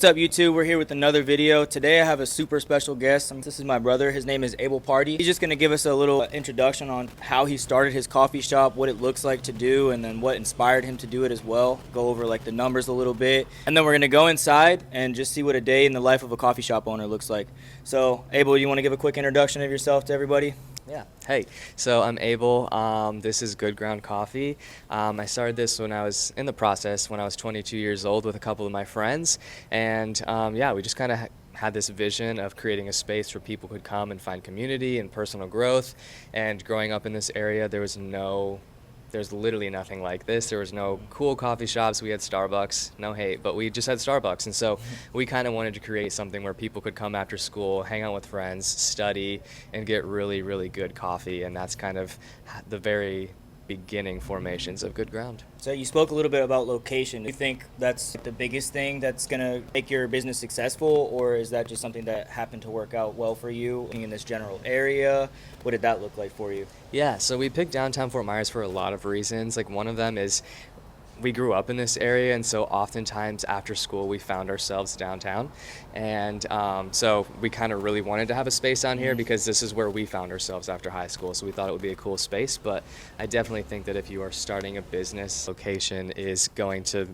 What's up, YouTube? We're here with another video. Today I have a super special guest. This is my brother. His name is Abel Party. He's just going to give us a little introduction on how he started his coffee shop, what it looks like to do, and then what inspired him to do it as well. Go over like the numbers a little bit. And then we're going to go inside and just see what a day in the life of a coffee shop owner looks like. So, Abel, you want to give a quick introduction of yourself to everybody? Yeah. Hey, so I'm Abel. This is Good Ground Coffee. I started this when I was in the process when I was 22 years old with a couple of my friends, and we just kind of had this vision of creating a space where people could come and find community and personal growth. And growing up in this area, there's literally nothing like this. There was no cool coffee shops. We had Starbucks, no hate, but we just had Starbucks. And so we kind of wanted to create something where people could come after school, hang out with friends, study, and get really, really good coffee. And that's kind of the very beginning formations of Good Ground. So you spoke a little bit about location. Do you think that's the biggest thing that's going to make your business successful, or is that just something that happened to work out well for you in this general area? What did that look like for you? Yeah, so we picked downtown Fort Myers for a lot of reasons. Like, one of them is we grew up in this area, and so oftentimes after school we found ourselves downtown, and so we kind of really wanted to have a space down here because this is where we found ourselves after high school, so we thought it would be a cool space. But I definitely think that if you are starting a business, location is going to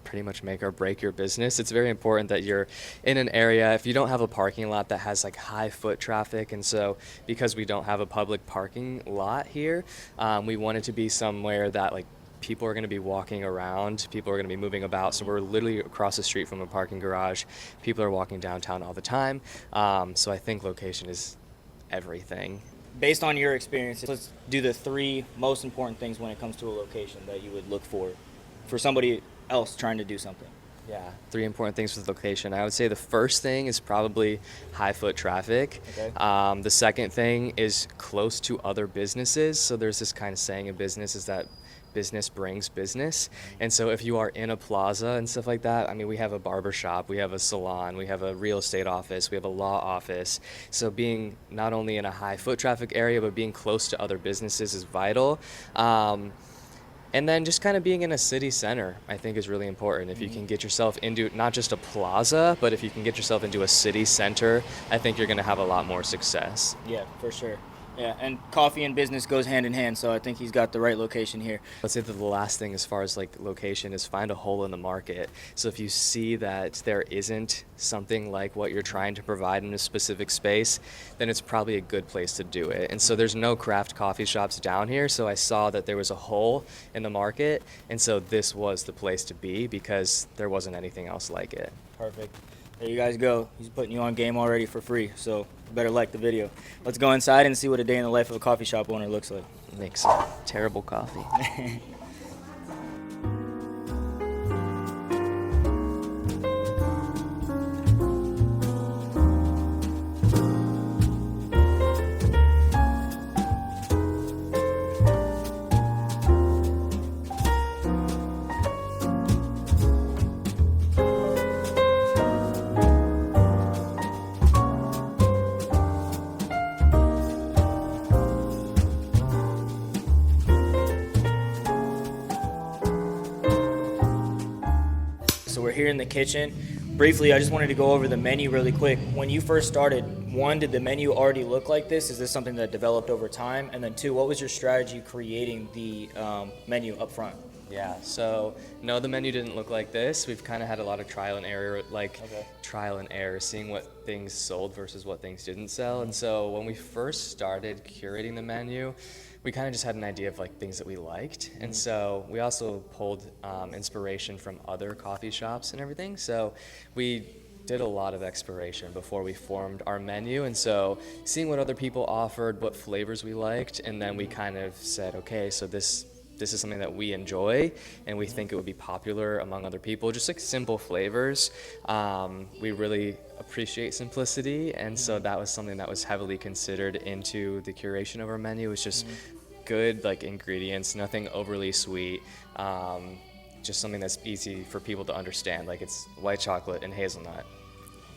pretty much make or break your business. It's very important that you're in an area. If you don't have a parking lot that has like high foot traffic, and so because we don't have a public parking lot here, we want it to be somewhere that like people are going to be walking around, people are going to be moving about. So we're literally across the street from a parking garage. People are walking downtown all the time. So I think location is everything. Based on your experience, let's do the three most important things when it comes to a location that you would look for somebody else trying to do something. Yeah, three important things with location. I would say the first thing is probably high foot traffic. Okay. The second thing is close to other businesses. So there's this kind of saying in business is that business brings business. And so if you are in a plaza and stuff like that, I mean, we have a barber shop, we have a salon, we have a real estate office, we have a law office. So being not only in a high foot traffic area, but being close to other businesses is vital. And then just kind of being in a city center, I think, is really important. If you can get yourself into not just a plaza, but if you can get yourself into a city center, I think you're going to have a lot more success. Yeah, for sure. Yeah, and coffee and business goes hand in hand, so I think he's got the right location here. Let's say that the last thing as far as like location is find a hole in the market. So if you see that there isn't something like what you're trying to provide in a specific space, then it's probably a good place to do it. And so there's no craft coffee shops down here, so I saw that there was a hole in the market, and so this was the place to be because there wasn't anything else like it. Perfect. There you guys go. He's putting you on game already for free, so you better like the video. Let's go inside and see what a day in the life of a coffee shop owner looks like. Makes terrible coffee. So we're here in the kitchen. Briefly, I just wanted to go over the menu really quick. When you first started, one, did the menu already look like this? Is this something that developed over time? And then two, what was your strategy creating the menu up front? Yeah, so no, the menu didn't look like this. We've kind of had a lot of trial and error, seeing what things sold versus what things didn't sell. And so when we first started curating the menu, we kind of just had an idea of like things that we liked. And so we also pulled inspiration from other coffee shops and everything. So we did a lot of exploration before we formed our menu, and so seeing what other people offered, what flavors we liked, and then we kind of said, okay, so this is something that we enjoy and we think it would be popular among other people, just like simple flavors. We really appreciate simplicity, and so that was something that was heavily considered into the curation of our menu. It was just good like ingredients, nothing overly sweet, just something that's easy for people to understand, like it's white chocolate and hazelnut.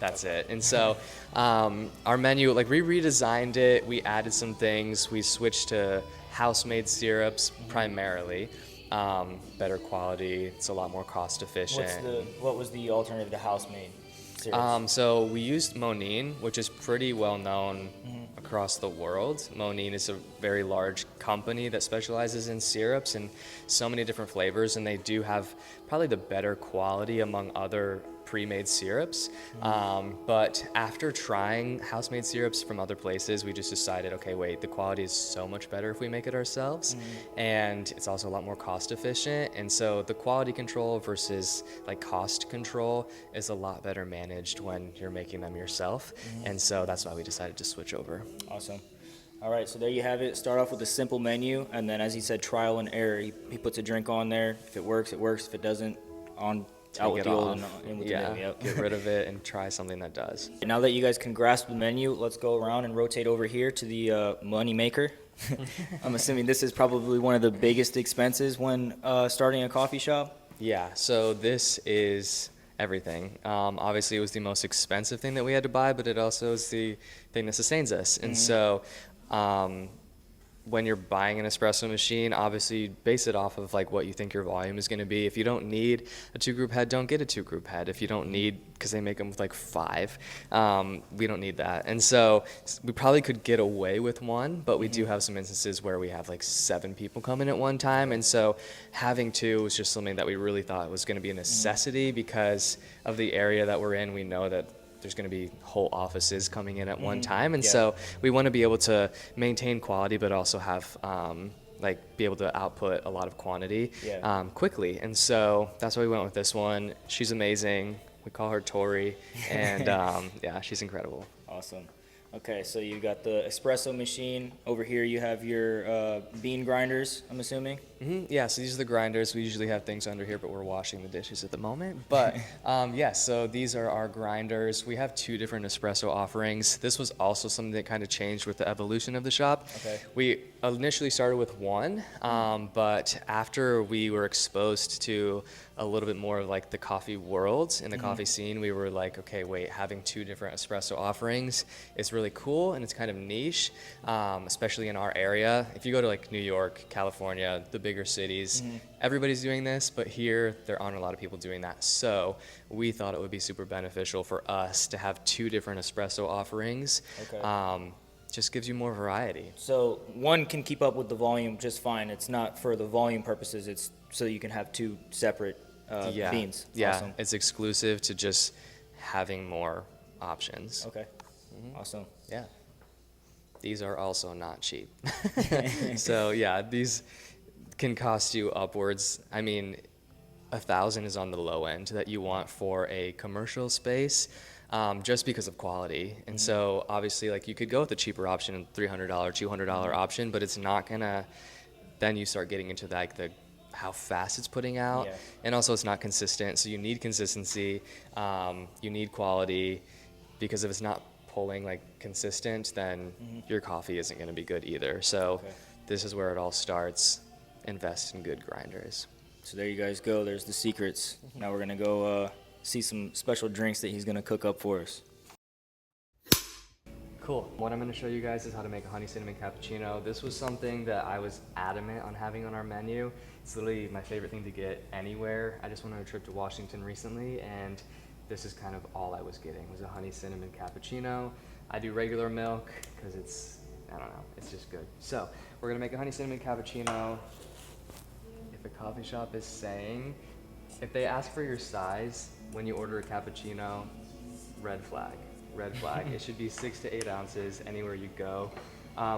That's it. And so our menu, like we redesigned it, we added some things, we switched to house-made syrups primarily, better quality, it's a lot more cost efficient. What was the alternative to house-made? syrups? So we used Monine, which is pretty well known across the world. Monine is a very large company that specializes in syrups and so many different flavors, and they do have probably the better quality among other pre-made syrups. But after trying house-made syrups from other places, we just decided, okay, wait, the quality is so much better if we make it ourselves, and it's also a lot more cost efficient. And so the quality control versus like cost control is a lot better managed when you're making them yourself. And so that's why we decided to switch over. Awesome. All right, so there you have it. Start off with a simple menu, and then as he said, trial and error. He puts a drink on there. If it works, it works. If it doesn't, out with the old and in with the new. Yep. Get rid of it and try something that does. Now that you guys can grasp the menu, let's go around and rotate over here to the money maker. I'm assuming this is probably one of the biggest expenses when starting a coffee shop. Yeah, so this is everything. Obviously, it was the most expensive thing that we had to buy, but it also is the thing that sustains us. And so when you're buying an espresso machine, obviously you base it off of like what you think your volume is going to be. If you don't need a 2-group head, don't get a 2-group head. If you don't need, because they make them with like 5, we don't need that. And so we probably could get away with one, but we do have some instances where we have like 7 people coming at one time. And so having 2 was just something that we really thought was going to be a necessity because of the area that we're in. We know that there's going to be whole offices coming in at one time, and so we want to be able to maintain quality but also have like be able to output a lot of quantity quickly. And so that's why we went with this one. She's amazing. We call her Tori, and yeah, she's incredible. Awesome. Okay, so you got the espresso machine. Over here you have your bean grinders, I'm assuming? Yeah, so these are the grinders. We usually have things under here, but we're washing the dishes at the moment. But yeah, so these are our grinders. We have 2 different espresso offerings. This was also something that kind of changed with the evolution of the shop. Okay. We initially started with 1, but after we were exposed to a little bit more of like the coffee world and the coffee scene, we were like, okay, wait, having 2 different espresso offerings is really cool and it's kind of niche, especially in our area. If you go to like New York, California, the bigger cities, everybody's doing this, but here there aren't a lot of people doing that. So we thought it would be super beneficial for us to have 2 different espresso offerings. Okay. Just gives you more variety. So one can keep up with the volume just fine. It's not for the volume purposes. It's so you can have 2 separate beans. Yeah, Awesome. it's exclusive to just having more options. Okay. Awesome. Yeah. These are also not cheap. So yeah, these can cost you upwards. I mean, $1,000 is on the low end that you want for a commercial space, just because of quality. And so obviously, like, you could go with a cheaper option, $300, $200 option, but it's not gonna. Then you start getting into like the how fast it's putting out, and also it's not consistent. So you need consistency, you need quality, because if it's not pulling like consistent, then your coffee isn't going to be good either. So this is where it all starts. Invest in good grinders. So there you guys go. There's the secrets. Now we're gonna go see some special drinks that he's gonna cook up for us. Cool. What I'm going to show you guys is how to make a honey cinnamon cappuccino. This was something that I was adamant on having on our menu. It's literally my favorite thing to get anywhere. I just went on a trip to Washington recently, and this is kind of all I was getting, was a honey cinnamon cappuccino. I do regular milk because it's, I don't know, it's just good. So we're going to make a honey cinnamon cappuccino. If a coffee shop is saying, if they ask for your size when you order a cappuccino, red flag. Red flag. It should be 6 to 8 ounces anywhere you go.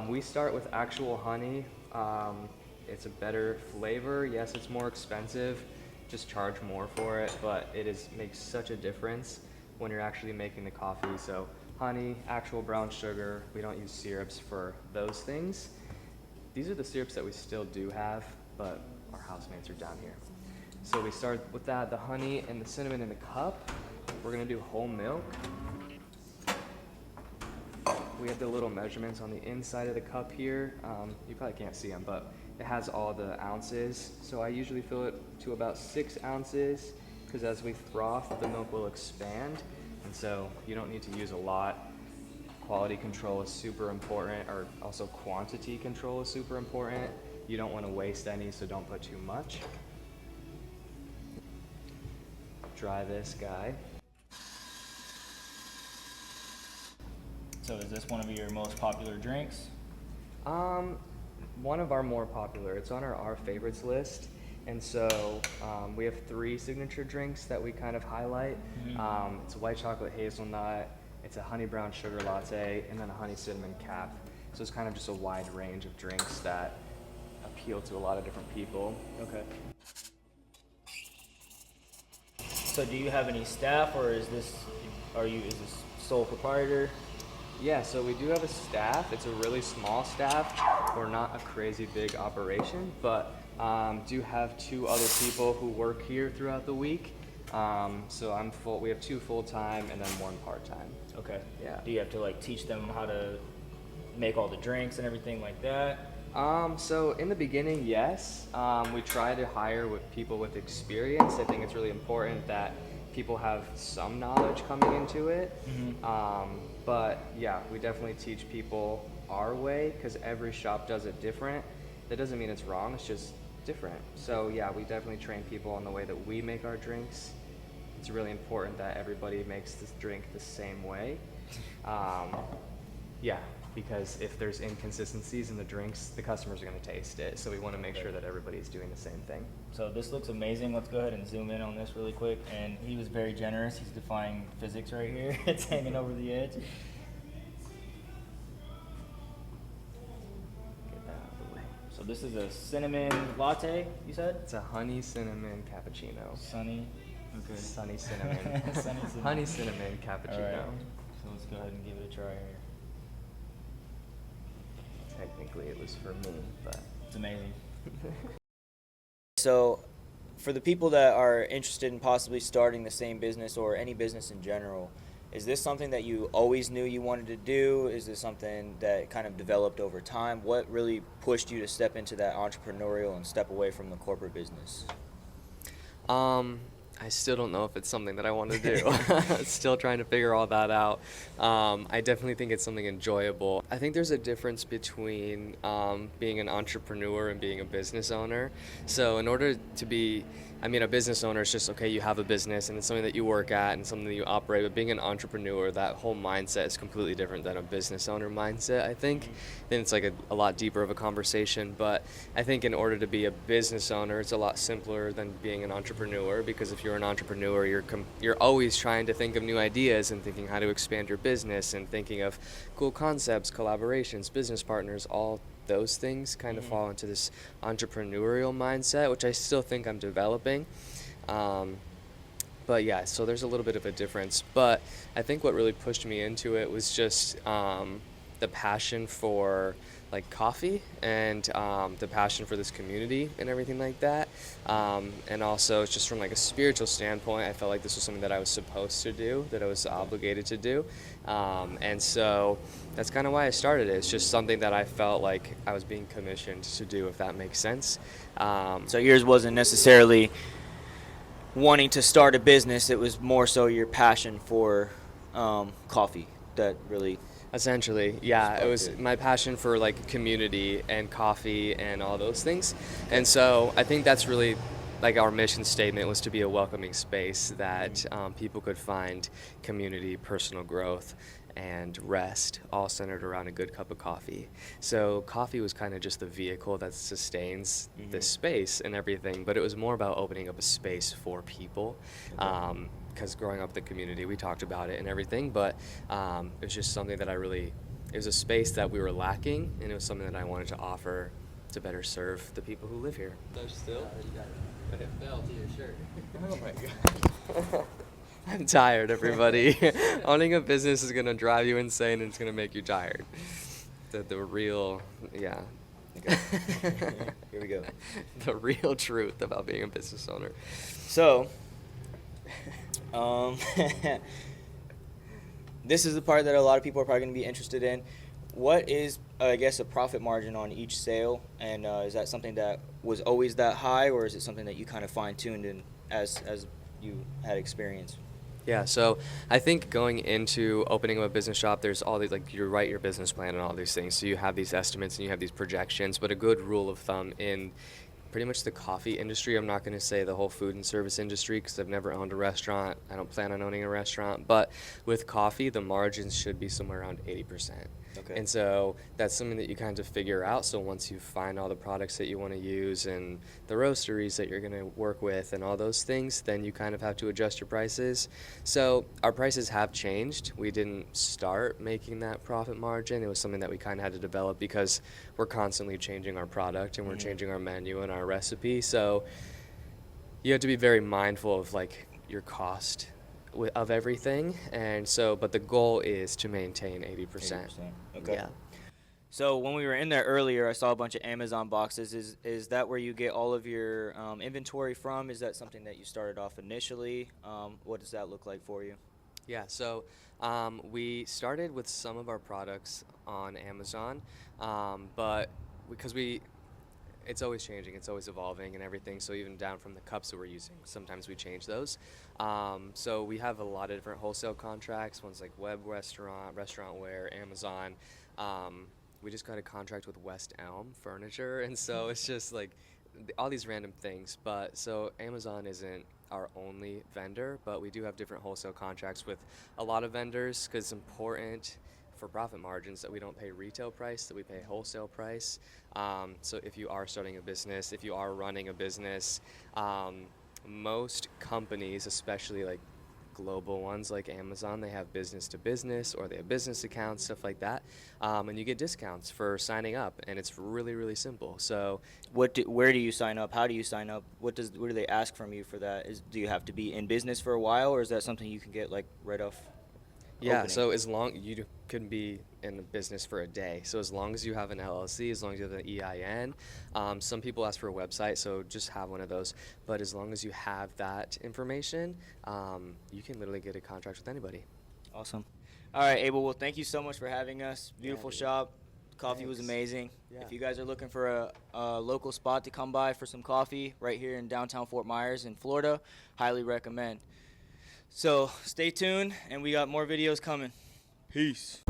We start with actual honey. It's a better flavor. Yes, it's more expensive. Just charge more for it, but makes such a difference when you're actually making the coffee. So honey, actual brown sugar. We don't use syrups for those things. These are the syrups that we still do have, but our housemates are down here. So we start with that, the honey and the cinnamon in the cup. We're gonna do whole milk. We have the little measurements on the inside of the cup here. You probably can't see them, but it has all the ounces. So I usually fill it to about 6 ounces, because as we froth, the milk will expand. And so you don't need to use a lot. Quality control is super important, or also quantity control is super important. You don't want to waste any, so don't put too much. Dry this guy. So is this one of your most popular drinks? One of our more popular. It's on our favorites list. And so we have 3 signature drinks that we kind of highlight. It's a white chocolate hazelnut, it's a honey brown sugar latte, and then a honey cinnamon cap. So it's kind of just a wide range of drinks that appeal to a lot of different people. Okay. So do you have any staff, or is this sole proprietor? Yeah, so we do have a staff. It's a really small staff. We're not a crazy big operation, but do have 2 other people who work here throughout the week. So I'm full. We have 2 full-time and then 1 part-time. Okay. Yeah. Do you have to like teach them how to make all the drinks and everything like that? So in the beginning, yes. We try to hire with people with experience. I think it's really important that people have some knowledge coming into it. But yeah, we definitely teach people our way because every shop does it different. That doesn't mean it's wrong, it's just different. So yeah, we definitely train people on the way that we make our drinks. It's really important that everybody makes this drink the same way. Yeah, because if there's inconsistencies in the drinks, the customers are going to taste it. So we want to make sure that everybody's doing the same thing. So this looks amazing. Let's go ahead and zoom in on this really quick. And he was very generous. He's defying physics right here. It's hanging over the edge. Get that out of the way. So this is a cinnamon latte, you said? It's a honey cinnamon cappuccino. Sunny. Okay. Sunny cinnamon. Sunny cinnamon. Honey cinnamon cappuccino. All right. So let's go ahead and give it a try here. Technically it was for me, but it's amazing. So for the people that are interested in possibly starting the same business or any business in general, is this something that you always knew you wanted to do? Is this something that kind of developed over time? What really pushed you to step into that entrepreneurial and step away from the corporate business? I still don't know if it's something that I want to do. Still trying to figure all that out. I definitely think it's something enjoyable. I think there's a difference between being an entrepreneur and being a business owner. So in order to be, a business owner is just, okay, you have a business and it's something that you work at and something that you operate, but being an entrepreneur, that whole mindset is completely different than a business owner mindset, I think. Then it's like a lot deeper of a conversation, but I think in order to be a business owner, it's a lot simpler than being an entrepreneur, because if you're an entrepreneur, you're always trying to think of new ideas and thinking how to expand your business and thinking of cool concepts, collaborations, business partners, all those things kind of fall into this entrepreneurial mindset, which I still think I'm developing. But yeah, so there's a little bit of a difference. But I think what really pushed me into it was just the passion for like coffee and the passion for this community and everything like that. And also just from like a spiritual standpoint, I felt like this was something that I was supposed to do, that I was obligated to do. And so that's kind of why I started it. It's just something that I felt like I was being commissioned to do, if that makes sense. So yours wasn't necessarily wanting to start a business, it was more so your passion for coffee that really... Essentially, yeah, it was my passion for like community and coffee and all those things. And so I think that's really like our mission statement, was to be a welcoming space that people could find community, personal growth, and rest, all centered around a good cup of coffee. So coffee was kind of just the vehicle that sustains this space and everything, but it was more about opening up a space for people. Because growing up in the community, we talked about it and everything, but it was just something that it was a space that we were lacking, and it was something that I wanted to offer to better serve the people who live here. There's still? But it fell to your shirt. Oh my God. I'm tired, everybody. Owning a business is going to drive you insane, and it's going to make you tired. The real, yeah. Here we go. The real truth about being a business owner. So, this is the part that a lot of people are probably going to be interested in. What is, I guess, a profit margin on each sale? And is that something that was always that high, or is it something that you kind of fine-tuned in as you had experience? Yeah, so I think going into opening up a business shop, there's all these, like, you write your business plan and all these things. So you have these estimates and you have these projections, but a good rule of thumb in pretty much the coffee industry. I'm not going to say the whole food and service industry because I've never owned a restaurant. I don't plan on owning a restaurant. But with coffee, the margins should be somewhere around 80%. Okay. And so that's something that you kind of figure out. So once you find all the products that you want to use and the roasteries that you're going to work with and all those things, then you kind of have to adjust your prices. So our prices have changed. We didn't start making that profit margin. It was something that we kind of had to develop because we're constantly changing our product and we're changing our menu and our recipe. So you have to be very mindful of like your cost of everything. And so, but the goal is to maintain 80%. Okay. Yeah. So when we were in there earlier, I saw a bunch of Amazon boxes. Is that where you get all of your inventory from? Is that something that you started off initially? What does that look like for you? Yeah, so we started with some of our products on Amazon, but because it's always changing, it's always evolving and everything, so even down from the cups that we're using, sometimes we change those. So we have a lot of different wholesale contracts, ones like web restaurant, restaurantware, Amazon. We just got a contract with West Elm Furniture, and so it's just like all these random things. But so Amazon isn't our only vendor, but we do have different wholesale contracts with a lot of vendors because it's important for profit margins that we don't pay retail price, that we pay wholesale price. So if you are starting a business, if you are running a business, most companies, especially like global ones like Amazon, they have business to business or they have business accounts, stuff like that, and you get discounts for signing up, and it's really, really simple. So Where do you sign up? How do you sign up? What do they ask from you for that? Do you have to be in business for a while, or is that something you can get like right off? yeah, Opening? so as long you can be in the business for a day. So as long as you have an LLC, as long as you have an EIN, some people ask for a website, so just have one of those. But as long as you have that information, you can literally get a contract with anybody. Awesome. All right, Abel. Well, thank you so much for having us. Beautiful dude. shop. Coffee was Thanks. amazing. Yeah. If you guys are looking for a local spot to come by for some coffee right here in downtown Fort Myers in Florida, highly recommend. So stay tuned, and we got more videos coming. Peace.